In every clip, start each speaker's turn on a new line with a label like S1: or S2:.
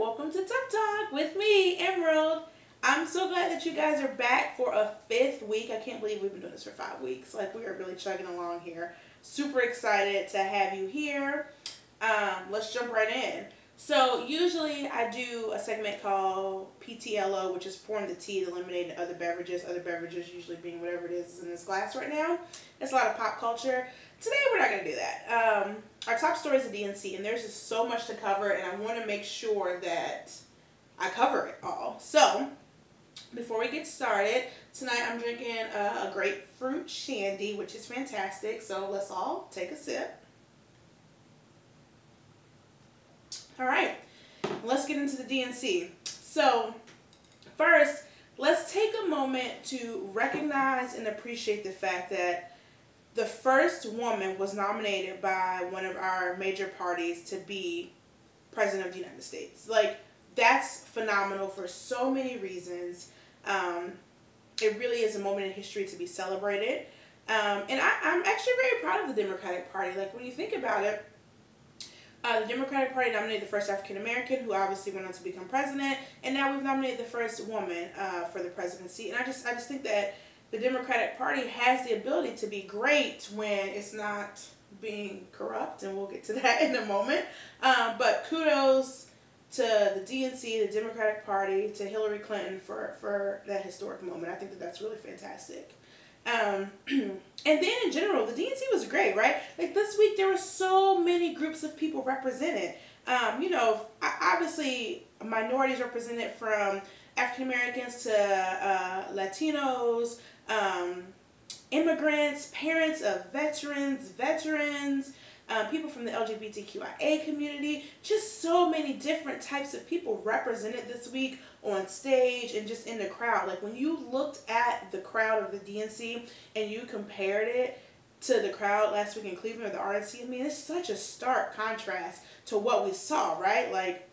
S1: welcome to Tuck Talk with me, Emerald. I'm so glad that you guys are back for a 5th week. I can't believe we've been doing this for 5 weeks. Like, we are really chugging along here. Super excited to have you here. Let's jump right in. So, usually I do a segment called PTLO, which is pouring the tea, the lemonade, and other beverages. Other beverages usually being whatever it is in this glass right now. It's a lot of pop culture. Today, we're not going to do that. Our top story is the DNC, and there's just so much to cover, and I want to make sure that I cover it all. So, before we get started, tonight I'm drinking a grapefruit shandy, which is fantastic. So, let's all take a sip. All right, let's get into the DNC. So, first, let's take a moment to recognize and appreciate the fact that the first woman was nominated by one of our major parties to be president of the United States. Like, that's phenomenal for so many reasons. It really is a moment in history to be celebrated. And I'm actually very proud of the Democratic Party. Like, when you think about it, the Democratic Party nominated the first African American, who obviously went on to become president, and now we've nominated the first woman for the presidency. And I just think that the Democratic Party has the ability to be great when it's not being corrupt, and we'll get to that in a moment. But kudos to the DNC, the Democratic Party, to Hillary Clinton for that historic moment. I think that that's really fantastic. And then in general, the DNC was great, right? Like, this week there were so many groups of people represented. You know, obviously minorities represented, from African Americans to Latinos, immigrants, parents of veterans, people from the LGBTQIA community. Just so many different types of people represented this week on stage and just in the crowd. Like, when you looked at the crowd of the DNC and you compared it to the crowd last week in Cleveland or the RNC, I mean, it's such a stark contrast to what we saw, right? Like,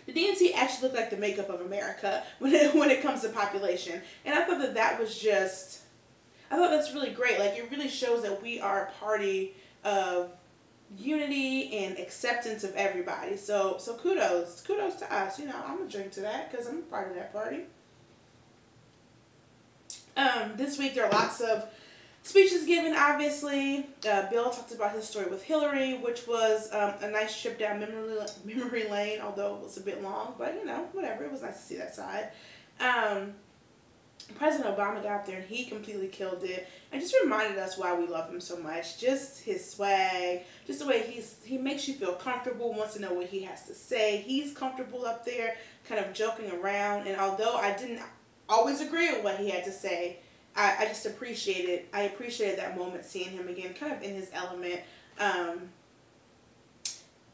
S1: the DNC actually looked like the makeup of America when it comes to population. And I thought that was just, I thought that's really great. Like, it really shows that we are a party of unity and acceptance of everybody. So kudos to us. You know, I'm gonna drink to that because I'm a part of that party. This week there are lots of speeches given, obviously. Bill talked about his story with Hillary, which was a nice trip down memory lane, although it was a bit long, but you know, whatever. It was nice to see that side. President Obama got up there and he completely killed it and just reminded us why we love him so much. Just his swag, just the way he makes you feel comfortable, wants to know what he has to say. He's comfortable up there kind of joking around, and although I didn't always agree with what he had to say, I just appreciated that moment, seeing him again kind of in his element.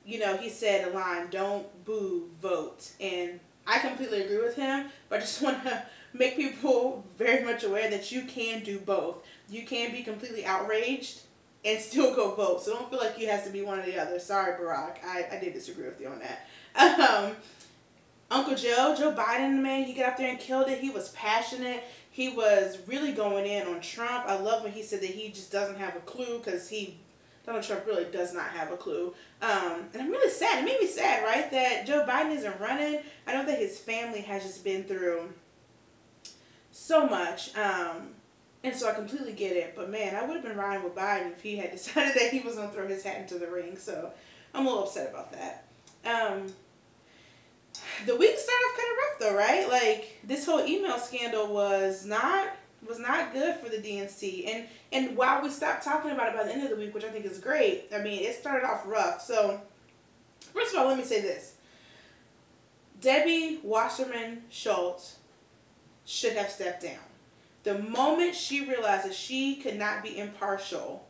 S1: You know, he said a line, "Don't boo, vote," and I completely agree with him, but I just want to make people very much aware that you can do both. You can be completely outraged and still go vote. So don't feel like you have to be one or the other. Sorry, Barack. I did disagree with you on that. Uncle Joe Biden, man, he got up there and killed it. He was passionate. He was really going in on Trump. I love when he said that he just doesn't have a clue, because Donald Trump really does not have a clue. And I'm really sad. It made me sad, right, that Joe Biden isn't running. I know that his family has just been through so much. And so I completely get it. But man, I would have been riding with Biden if he had decided that he was going to throw his hat into the ring. So I'm a little upset about that. The week started off kind of rough though, right? Like, this whole email scandal was not good for the DNC. And while we stopped talking about it by the end of the week, which I think is great, I mean, it started off rough. So, first of all, let me say this. Debbie Wasserman Schultz should have stepped down. The moment she realized that she could not be impartial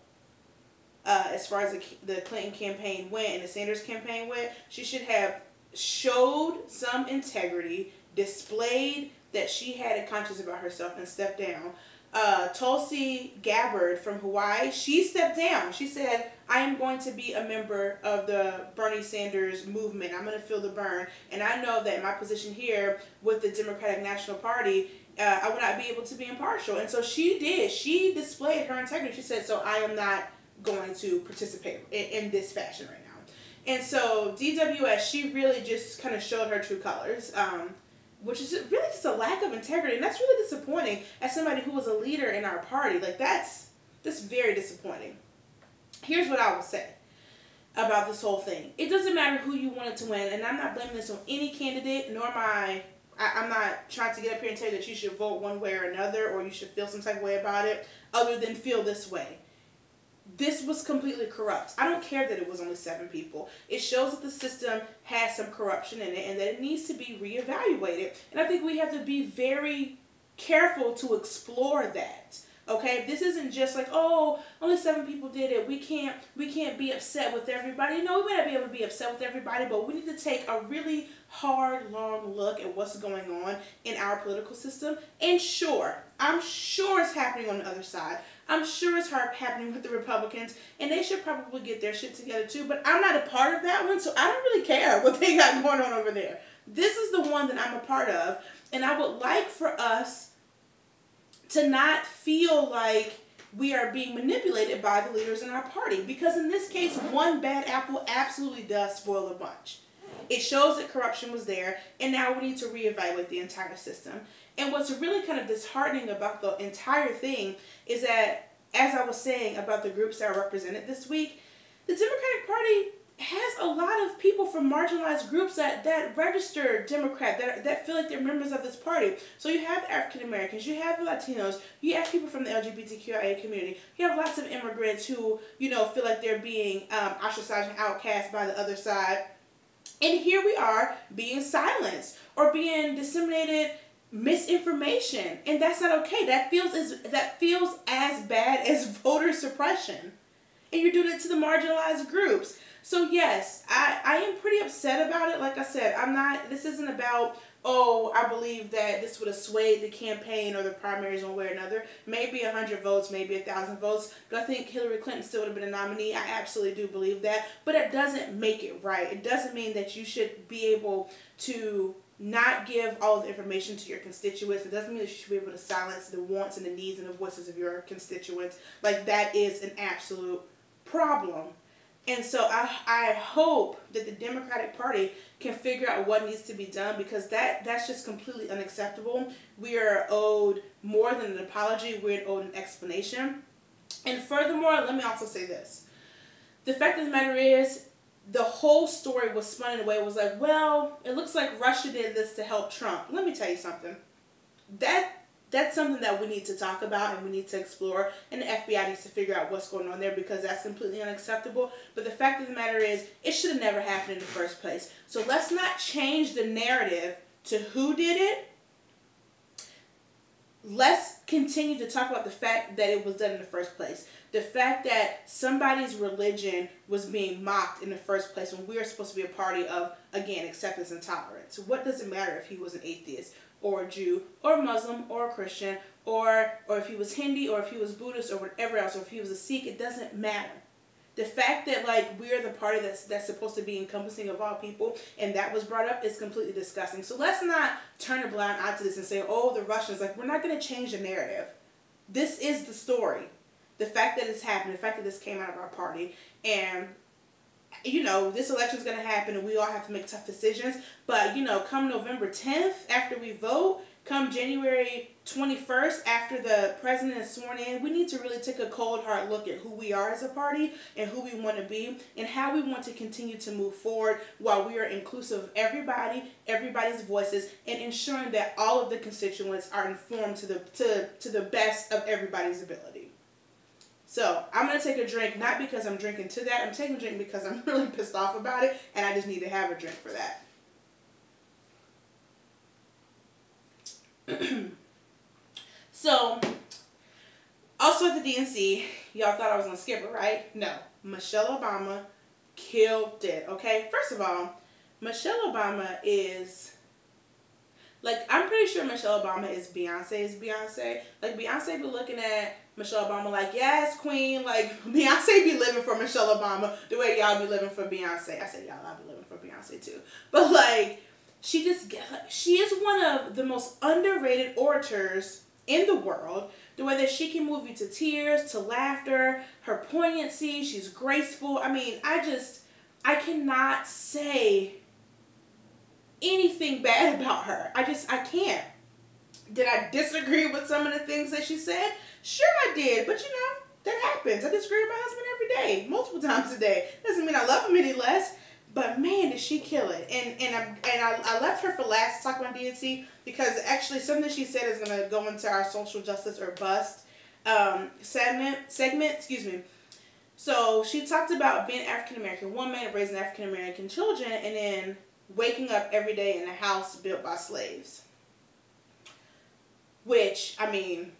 S1: as far as the Clinton campaign went and the Sanders campaign went, she should have showed some integrity, displayed that she had a conscience about herself, and stepped down. Tulsi Gabbard from Hawaii, she stepped down. She said, "I am going to be a member of the Bernie Sanders movement. I'm going to feel the burn. And I know that my position here with the Democratic National Party, I would not be able to be impartial." And so she did. She displayed her integrity. She said, "So I am not going to participate in this fashion right now." And so DWS, she really just kind of showed her true colors, which is really just a lack of integrity. And that's really disappointing as somebody who was a leader in our party. Like, that's very disappointing. Here's what I will say about this whole thing. It doesn't matter who you wanted to win, and I'm not blaming this on any candidate, nor I'm not trying to get up here and tell you that you should vote one way or another, or you should feel some type of way about it, other than feel this way. This was completely corrupt. I don't care that it was only 7 people. It shows that the system has some corruption in it and that it needs to be reevaluated. And I think we have to be very careful to explore that. Okay, this isn't just like, oh, only 7 people did it. We can't be upset with everybody. No, we may not be able to be upset with everybody, but we need to take a really hard, long look at what's going on in our political system. And I'm sure it's happening on the other side. I'm sure it's happening with the Republicans, and they should probably get their shit together too. But I'm not a part of that one, so I don't really care what they got going on over there. This is the one that I'm a part of, and I would like for us to not feel like we are being manipulated by the leaders in our party. Because in this case, one bad apple absolutely does spoil a bunch. It shows that corruption was there, and now we need to reevaluate the entire system. And what's really kind of disheartening about the entire thing is that, as I was saying about the groups that are represented this week, the Democratic Party has a lot of people from marginalized groups that register Democrat, that feel like they're members of this party. So you have African Americans, you have Latinos, you have people from the LGBTQIA community, you have lots of immigrants who, feel like they're being ostracized and outcast by the other side. And here we are being silenced or being disseminated misinformation, and that's not okay. That feels as bad as voter suppression, and you're doing it to the marginalized groups. So yes, I am pretty upset about it. Like I said, this isn't about, oh, I believe that this would have swayed the campaign or the primaries one way or another. Maybe 100 votes, maybe 1,000 votes. Do I think Hillary Clinton still would have been a nominee? I absolutely do believe that. But it doesn't make it right. It doesn't mean that you should be able to not give all of the information to your constituents. It doesn't mean that you should be able to silence the wants and the needs and the voices of your constituents. Like, that is an absolute problem. And so I hope that the Democratic Party can figure out what needs to be done, because that's just completely unacceptable. We are owed more than an apology. We're owed an explanation. And furthermore, let me also say this. The fact of the matter is, the whole story was spun in a way. It was like, well, it looks like Russia did this to help Trump. Let me tell you something. That's something that we need to talk about and we need to explore, and the FBI needs to figure out what's going on there, because that's completely unacceptable. But the fact of the matter is, it should have never happened in the first place. So let's not change the narrative to who did it. Let's continue to talk about the fact that it was done in the first place. The fact that somebody's religion was being mocked in the first place when we are supposed to be a party of, again, acceptance and tolerance. What does it matter if he was an atheist or a Jew or a Muslim or a Christian or if he was Hindi or if he was Buddhist or whatever else, or if he was a Sikh? It doesn't matter. The fact that, like, we're the party that's supposed to be encompassing of all people, and that was brought up, is completely disgusting. So let's not turn a blind eye to this and say, oh, the Russians. Like, we're not going to change the narrative. This is the story. The fact that it's happened, the fact that this came out of our party, and this election is going to happen and we all have to make tough decisions. But, come November 10th, after we vote, come January 21st, after the president is sworn in, we need to really take a cold, hard look at who we are as a party and who we want to be and how we want to continue to move forward while we are inclusive of everybody, everybody's voices, and ensuring that all of the constituents are informed to the best of everybody's ability. So, I'm going to take a drink, not because I'm drinking to that. I'm taking a drink because I'm really pissed off about it, and I just need to have a drink for that. So, also at the DNC, y'all thought I was going to skip it, right? No. Michelle Obama killed it, okay? First of all, Michelle Obama is... Like, I'm pretty sure Michelle Obama is Beyonce's Beyonce. Like, Beyonce be looking at Michelle Obama like, yes, queen. Like, Beyonce be living for Michelle Obama the way y'all be living for Beyonce. I said y'all, I'll be living for Beyonce too. But, like, she is one of the most underrated orators in the world. The way that she can move you to tears, to laughter, her poignancy, she's graceful. I mean, I cannot say anything bad about her. I can't. Did I disagree with some of the things that she said? Sure I did, but that happens. I disagree with my husband every day, multiple times a day. Doesn't mean I love him any less, but man, did she kill it. And I left her for last to talk about DNC because actually something she said is going to go into our social justice or bust segment, excuse me. So she talked about being an African-American woman, raising African-American children, and then waking up every day in a house built by slaves. Which, I mean,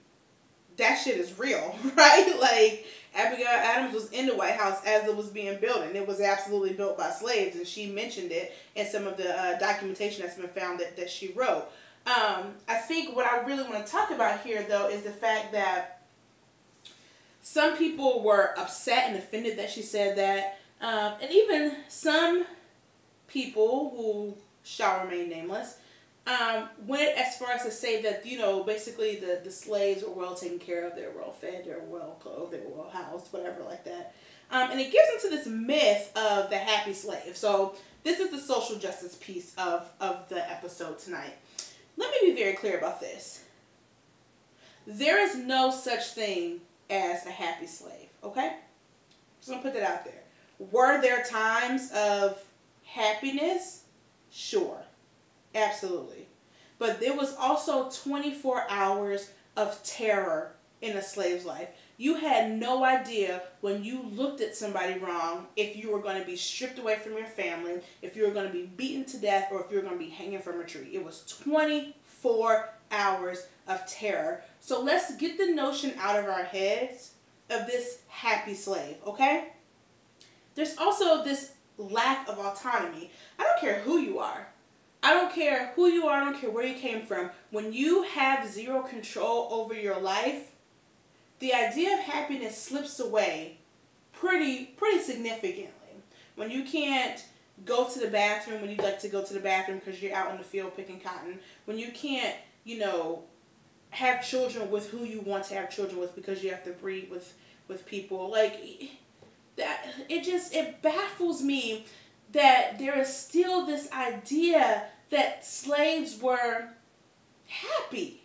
S1: that shit is real, right? Like, Abigail Adams was in the White House as it was being built, and it was absolutely built by slaves, and she mentioned it in some of the documentation that's been found that she wrote. I think what I really want to talk about here, though, is the fact that some people were upset and offended that she said that, and even some people who shall remain nameless went as far as to say that, basically the slaves were well taken care of, they were well fed, they were well clothed, they were well housed, whatever like that. And it gives into this myth of the happy slave. So this is the social justice piece of the episode tonight. Let me be very clear about this. There is no such thing as a happy slave, okay? Just gonna put that out there. Were there times of happiness? Sure. Absolutely. But there was also 24 hours of terror in a slave's life. You had no idea when you looked at somebody wrong if you were going to be stripped away from your family, if you were going to be beaten to death, or if you were going to be hanging from a tree. It was 24 hours of terror. So let's get the notion out of our heads of this happy slave, okay? There's also this lack of autonomy. I don't care who you are. I don't care who you are. I don't care where you came from. When you have zero control over your life, the idea of happiness slips away pretty significantly. When you can't go to the bathroom when you'd like to go to the bathroom because you're out in the field picking cotton. When you can't, have children with who you want to have children with because you have to breed with people. Like, that, it baffles me that there is still this idea that slaves were happy.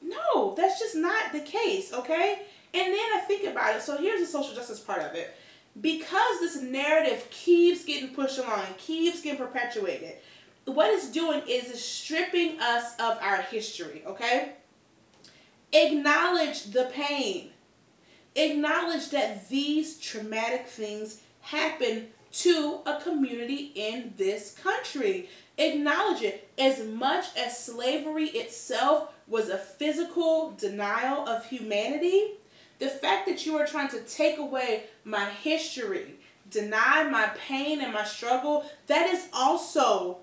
S1: No, that's just not the case, okay? And then I think about it. So here's the social justice part of it. Because this narrative keeps getting pushed along and keeps getting perpetuated, what it's doing is it's stripping us of our history, okay? Acknowledge the pain. Acknowledge that these traumatic things happen to a community in this country. Acknowledge it. As much as slavery itself was a physical denial of humanity, the fact that you are trying to take away my history, deny my pain and my struggle, that is also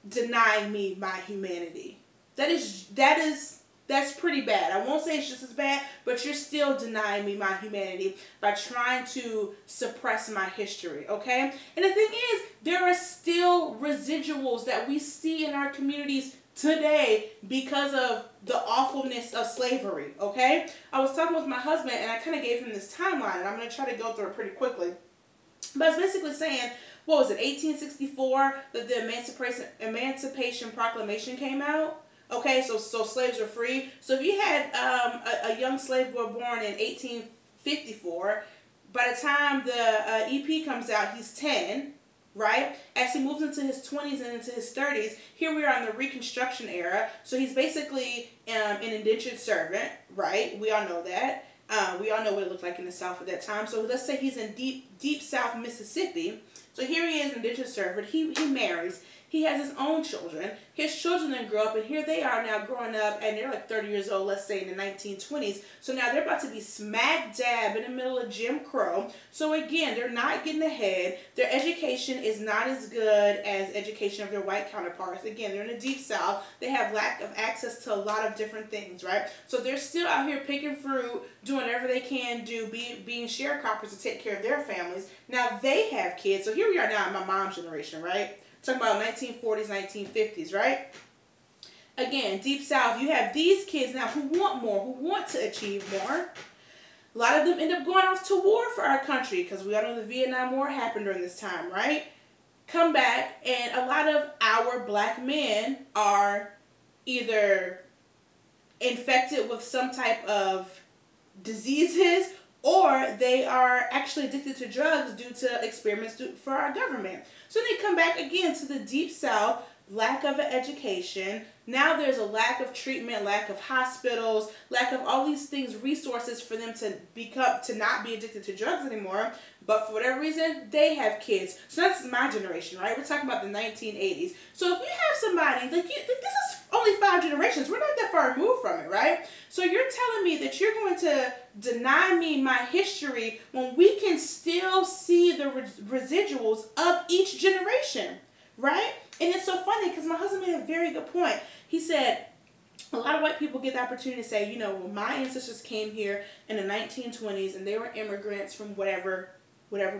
S1: denying me my humanity. That's pretty bad. I won't say it's just as bad, but you're still denying me my humanity by trying to suppress my history, okay? And the thing is, there are still residuals that we see in our communities today because of the awfulness of slavery, okay? I was talking with my husband, and I kind of gave him this timeline, and I'm going to try to go through it pretty quickly. But I was basically saying, what was it, 1864, that the Emancipation Proclamation came out? Okay, so slaves were free. So if you had a young slave boy born in 1854, by the time the EP comes out, he's 10, right? As he moves into his 20s and into his 30s, here we are in the Reconstruction era. So he's basically an indentured servant, right? We all know that. We all know what it looked like in the South at that time. So let's say he's in deep South Mississippi. So here he is, indentured servant. He marries. He has his own children. His children then grow up, and here they are now growing up, and they're like 30 years old, let's say in the 1920s. So now they're about to be smack dab in the middle of Jim Crow. So again, they're not getting ahead. Their education is not as good as education of their white counterparts. Again, they're in the Deep South. They have lack of access to a lot of different things, right? So they're still out here picking fruit, doing whatever they can do, being sharecroppers to take care of their families. Now they have kids. So here we are now in my mom's generation, right? Talking about 1940s, 1950s, right? Again, Deep South, you have these kids now who want more, who want to achieve more. A lot of them end up going off to war for our country, because we all know the Vietnam War happened during this time, right? Come back, and a lot of our black men are either infected with some type of diseases, or they are actually addicted to drugs due to experiments for our government. So they come back again to the Deep South, lack of an education. Now there's a lack of treatment, lack of hospitals, lack of all these things, resources for them to not be addicted to drugs anymore. But for whatever reason, they have kids. So that's my generation, right? We're talking about the 1980s. So if you have somebody, like, this is only 5 generations. We're not that far removed from it, right? So you're telling me that you're going to deny me my history when we can still see the residuals of each generation, right? And it's so funny because my husband made a very good point. He said, a lot of white people get the opportunity to say, well, my ancestors came here in the 1920s and they were immigrants from whatever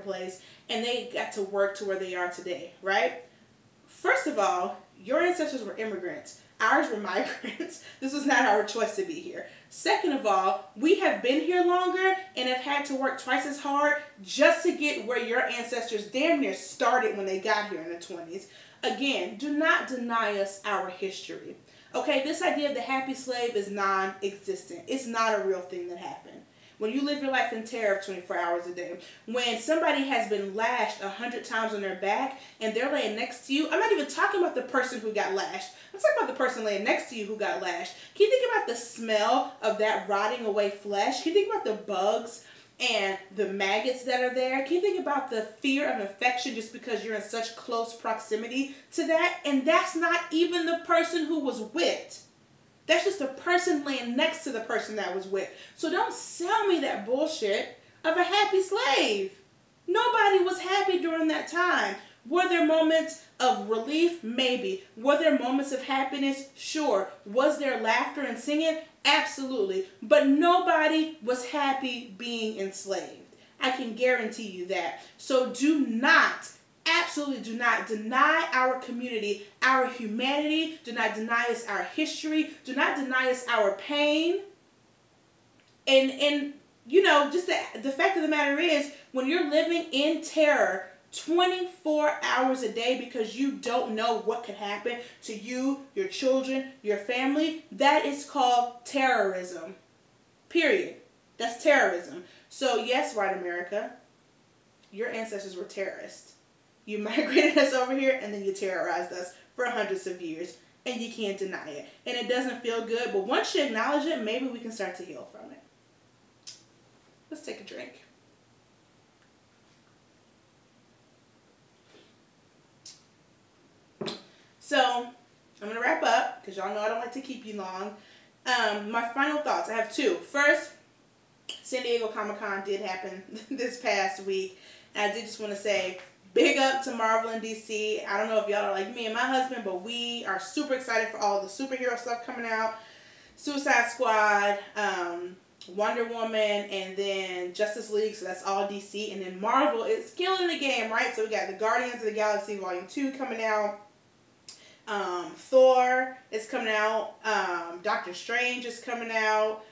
S1: place, and they got to work to where they are today, right? First of all, your ancestors were immigrants. Ours were migrants. This was not our choice to be here. Second of all, we have been here longer and have had to work twice as hard just to get where your ancestors damn near started when they got here in the 20s. Again, do not deny us our history. Okay, this idea of the happy slave is non-existent. It's not a real thing that happened. When you live your life in terror 24 hours a day, when somebody has been lashed 100 times on their back and they're laying next to you, I'm not even talking about the person who got lashed. I'm talking about the person laying next to you who got lashed. Can you think about the smell of that rotting away flesh? Can you think about the bugs and the maggots that are there? Can you think about the fear of infection just because you're in such close proximity to that? And that's not even the person who was whipped. That's just a person laying next to the person that was whipped. So don't sell me that bullshit of a happy slave. Nobody was happy during that time. Were there moments of relief? Maybe. Were there moments of happiness? Sure. Was there laughter and singing? Absolutely. But nobody was happy being enslaved. I can guarantee you that. So do not, absolutely do not deny our community, our humanity. Do not deny us our history. Do not deny us our pain. And just the fact of the matter is, when you're living in terror 24 hours a day because you don't know what could happen to you, your children, your family, that is called terrorism. Period. That's terrorism. So yes, white America, your ancestors were terrorists. You migrated us over here and then you terrorized us for hundreds of years, and you can't deny it. And it doesn't feel good, but once you acknowledge it, maybe we can start to heal from it. Let's take a drink. So, I'm going to wrap up, because y'all know I don't like to keep you long. My final thoughts, I have 2. First, San Diego Comic-Con did happen this past week. And I did just want to say, big up to Marvel and DC. I don't know if y'all are like me and my husband, but we are super excited for all the superhero stuff coming out. Suicide Squad, Wonder Woman, and then Justice League, so that's all DC. And then Marvel is killing the game, right? So we got the Guardians of the Galaxy Volume 2 coming out. Thor is coming out. Doctor Strange is coming out.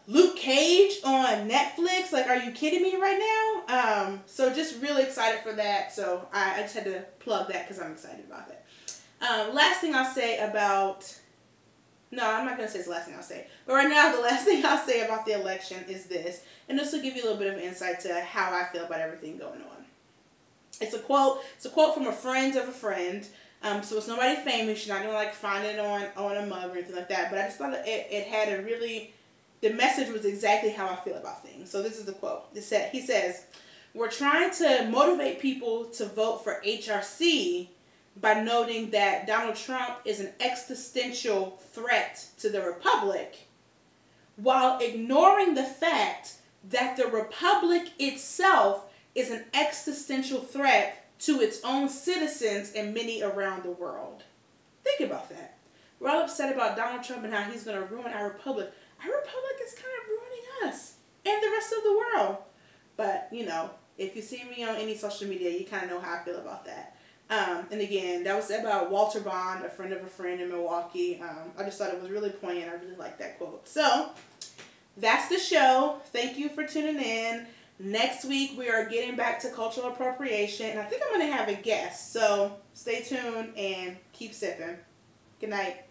S1: Luke Cage on Netflix. Like, are you kidding me right now? So just really excited for that. So I just had to plug that because I'm excited about that. Last thing I'll say about... No, I'm not going to say it's the last thing I'll say. But right now, the last thing I'll say about the election is this. And this will give you a little bit of insight to how I feel about everything going on. It's a quote. It's a quote from a friend of a friend. So it's nobody famous. You're not going to find it on a mug or anything like that. But I just thought it had a really... The message was exactly how I feel about things. So this is the quote. He says, "We're trying to motivate people to vote for HRC by noting that Donald Trump is an existential threat to the Republic, while ignoring the fact that the Republic itself is an existential threat to its own citizens and many around the world." Think about that. We're all upset about Donald Trump and how he's going to ruin our Republic. Our Republic is kind of ruining us and the rest of the world. But, if you see me on any social media, you kind of know how I feel about that. And again, that was about Walter Bond, a friend of a friend in Milwaukee. I just thought it was really poignant. I really liked that quote. So, that's the show. Thank you for tuning in. Next week, we are getting back to cultural appropriation. And I think I'm going to have a guest. So stay tuned and keep sipping. Good night.